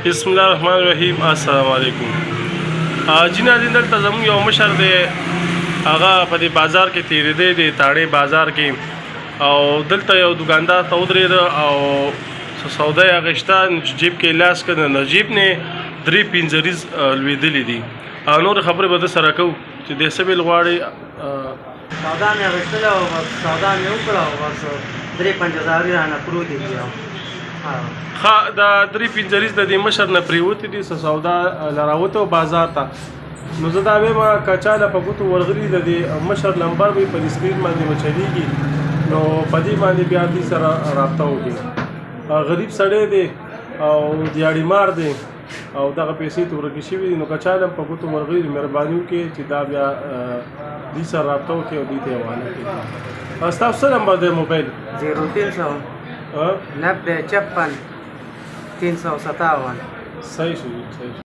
بسم الله الرحمن الرحیم. السلام علیکم. جنازین دلته زموږ یو مشر دی، هغه په دې بازار کې تېرېدی دی، تاړې بازار کې، او دلته یو دکاندار ته ودرېده او سودا یې اخېسته، جیب کې لاس کړ، د جیب نه 3 لوېدلي دي. او نور خبرې به د سره کوو چې دی څه بیل غواړي. سودا مې اخېستله او بس سودا مې وکړه او بس 3-5 رانه پروتې دي. ښه، دا 3-5 د دې مشر نه پرېوتې دي، څه سودا له راوته بازار ته. نو زه دا وایم که چا له په ګوتو ورغلي د دې مشر نمبر به په سکرین باندې به چلیږي، نو په دې باندې بیا دې سره رابطه وکړي. غریب سړی دی او دیاړي مار دی او دغه پیسې ته ورکې شوي دي، نو که چا له په ګوتو ورغلي مهرباني وکړي چې دا بیا دې سره رابطه وکړي او دې ته یې حواله کړي. ستاسو څه نمبر دی موبایل؟ 0300 90 56 357. صحیح شو.